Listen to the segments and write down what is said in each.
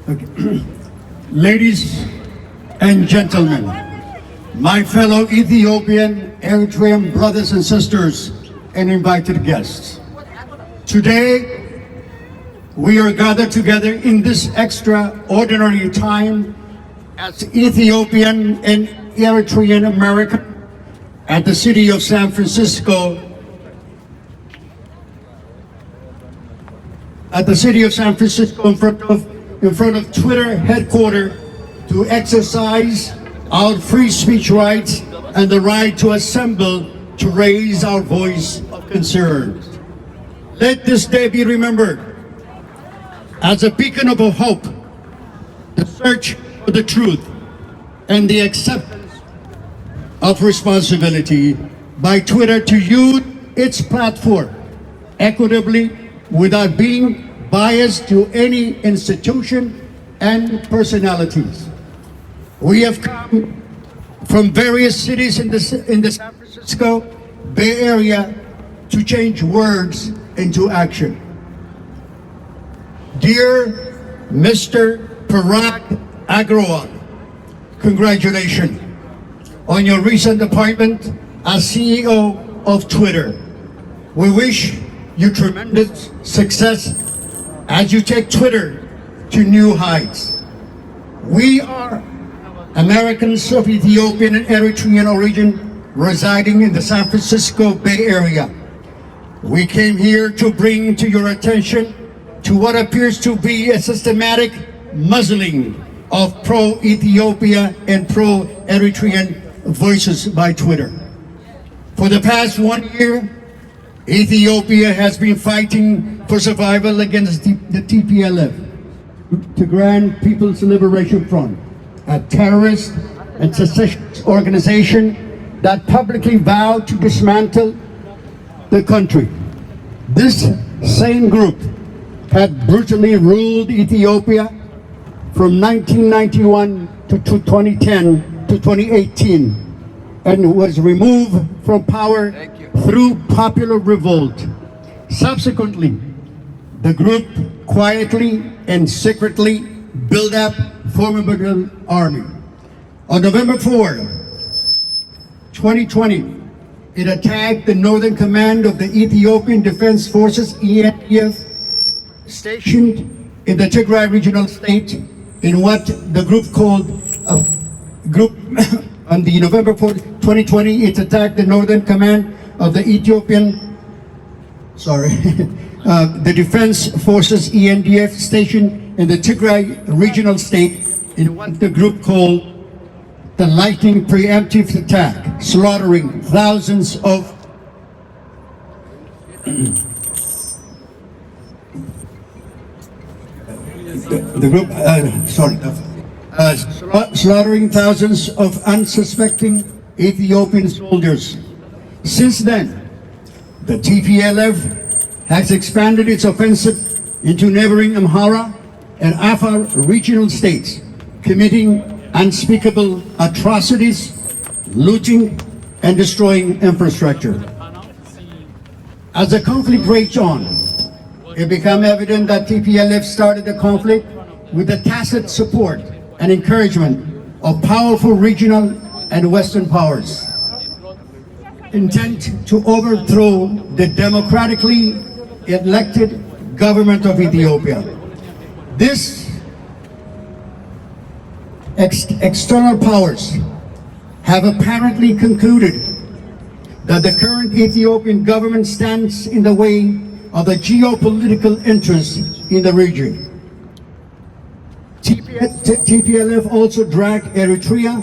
Okay. Ladies and gentlemen, my fellow Ethiopian, Eritrean brothers and sisters, and invited guests. Today, we are gathered together in this extraordinary time as Ethiopian and Eritrean American at the city of San Francisco, in front of Twitter headquarters to exercise our free speech rights and the right to assemble to raise our voice of concern. Let this day be remembered as a beacon of hope, the search for the truth, and the acceptance of responsibility by Twitter to use its platform equitably without being biased to any institution and personalities. We have come from various cities in the San Francisco Bay Area to change words into action. Dear Mr. Parag Agrawal, congratulations on your recent appointment as CEO of Twitter. We wish you tremendous success as you take Twitter to new heights. We are Americans of Ethiopian and Eritrean origin residing in the San Francisco Bay Area. We came here to bring to your attention to what appears to be a systematic muzzling of pro-Ethiopia and pro-Eritrean voices by Twitter. For the past 1 year, Ethiopia has been fighting for survival against the TPLF, Tigrayan People's Liberation Front, a terrorist and secessionist organization that publicly vowed to dismantle the country. This same group had brutally ruled Ethiopia from 1991 to 2010 to 2018 and was removed from power through popular revolt. Subsequently, the group quietly and secretly built up a formidable army. On November 4, 2020, it attacked the Northern Command of the Ethiopian Defense Forces, ENDF, stationed in the Tigray regional state in what the group called on the November 4, 2020, it attacked the Northern Command of the the Defense Forces, ENDF, stationed in the Tigray regional state in what the group called the lightning preemptive attack, slaughtering thousands of slaughtering thousands of unsuspecting Ethiopian soldiers. Since then, the TPLF has expanded its offensive into neighboring Amhara and Afar regional states, committing unspeakable atrocities, looting and destroying infrastructure. As the conflict raged on, it became evident that TPLF started the conflict with the tacit support and encouragement of powerful regional and Western powers, intent to overthrow the democratically elected government of Ethiopia. This external powers have apparently concluded that the current Ethiopian government stands in the way of the geopolitical interests in the region. TPLF also dragged Eritrea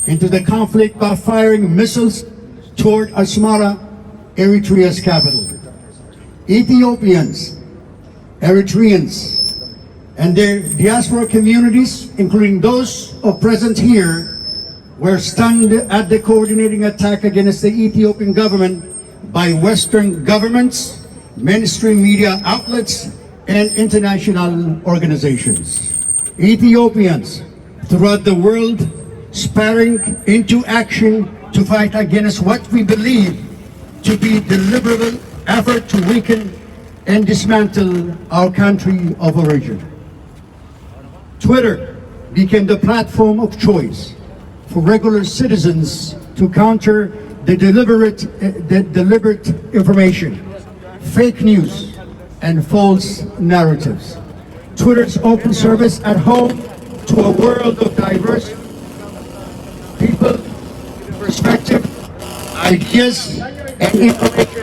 into the conflict by firing missiles toward Asmara, Eritrea's capital. Ethiopians, Eritreans, and their diaspora communities, including those present here, were stunned at the coordinating attack against the Ethiopian government by Western governments, mainstream media outlets, and international organizations. Ethiopians throughout the world spurring into action to fight against what we believe to be deliberate effort to weaken and dismantle our country of origin. Twitter became the platform of choice for regular citizens to counter the deliberate information, fake news, and false narratives. Twitter's open service at home to a world of diverse people, perspective, ideas, and information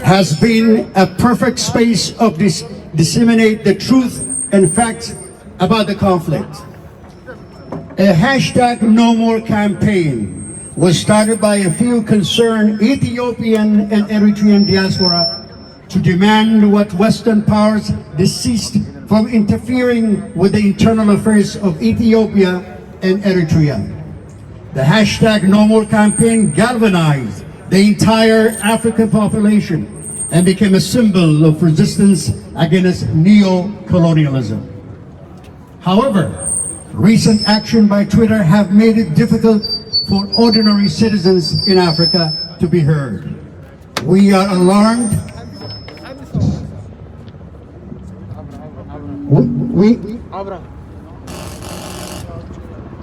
has been a perfect space of disseminate the truth and facts about the conflict. A hashtag No More campaign was started by a few concerned Ethiopian and Eritrean diaspora to demand what Western powers desist from interfering with the internal affairs of Ethiopia and Eritrea. The hashtag No More campaign galvanized the entire African population and became a symbol of resistance against neo-colonialism. However, recent action by Twitter have made it difficult for ordinary citizens in Africa to be heard. We are alarmed.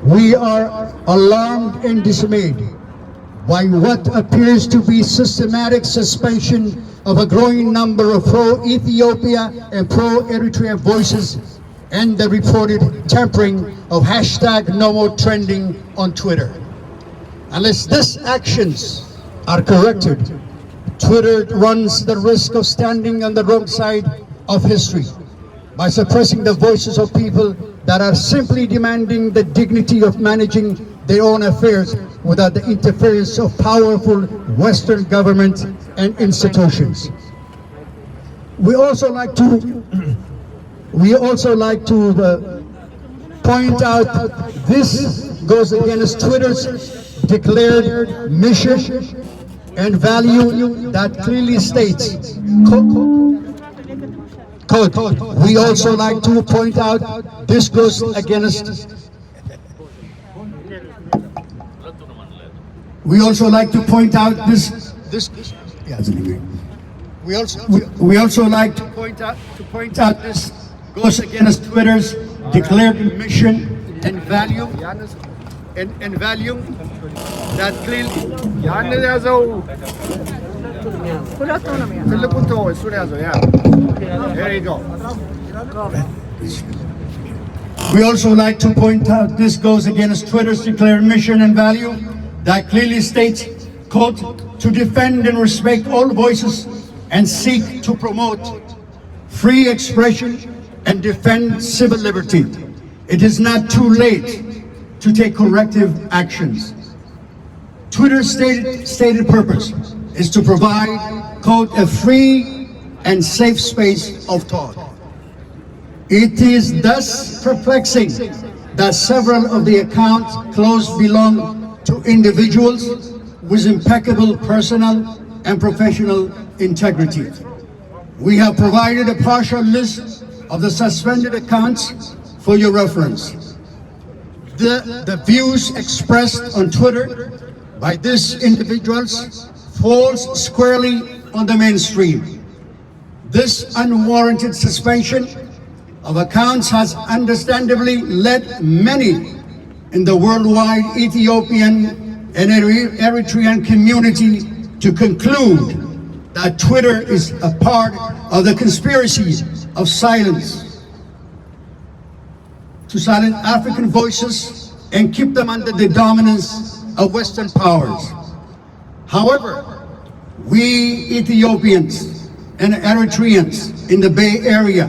We are alarmed and dismayed by what appears to be systematic suspension of a growing number of pro-Ethiopia and pro-Eritrea voices and the reported tampering of hashtag No More trending on Twitter. Unless these actions are corrected, Twitter runs the risk of standing on the wrong side of history by suppressing the voices of people that are simply demanding the dignity of managing their own affairs without the interference of powerful Western governments and institutions. We also like to point out this goes against Twitter's declared mission and value that clearly states, we also like to point out this goes against. We also like to point out this. We also like to point out this goes against Twitter's declared mission and value that There you go. We also like to point out this goes against Twitter's declared mission and value that clearly states, quote, to defend and respect all voices and seek to promote free expression and defend civil liberty. It is not too late to take corrective actions. Twitter's stated purpose is to provide, quote, a free and safe space of thought. It is thus perplexing that several of the accounts closed belong to individuals with impeccable personal and professional integrity. We have provided a partial list of the suspended accounts for your reference. The views expressed on Twitter by these individuals falls squarely on the mainstream. This unwarranted suspension of accounts has understandably led many in the worldwide Ethiopian and Eritrean community to conclude that Twitter is a part of the conspiracy of silence, to silence African voices and keep them under the dominance of Western powers. However, we Ethiopians and Eritreans in the Bay Area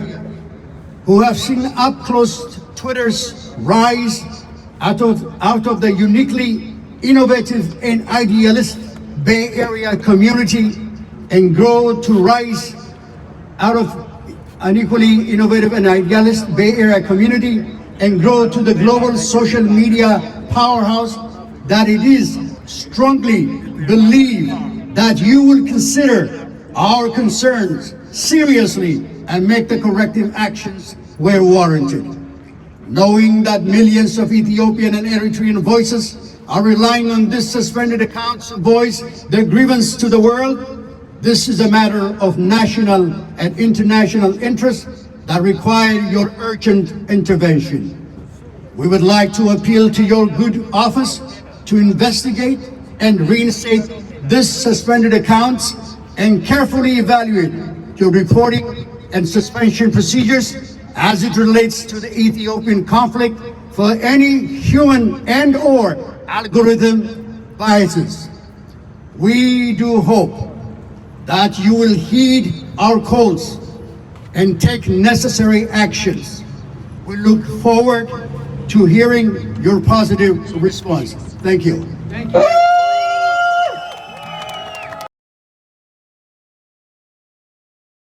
who have seen up close Twitter's rise out of the uniquely innovative and idealist Bay Area community and grow to rise out of an equally innovative and idealist Bay Area community and grow to the global social media powerhouse that it is, strongly believe that you will consider our concerns seriously and make the corrective actions where warranted. Knowing that millions of Ethiopian and Eritrean voices are relying on this suspended account's voice their grievance to the world, this is a matter of national and international interest that require your urgent intervention. We would like to appeal to your good office to investigate and reinstate these suspended accounts and carefully evaluate your reporting and suspension procedures as it relates to the Ethiopian conflict for any human and/or algorithm biases. We do hope that you will heed our calls and take necessary actions. We look forward to hearing your positive response. Thank you. Thank you.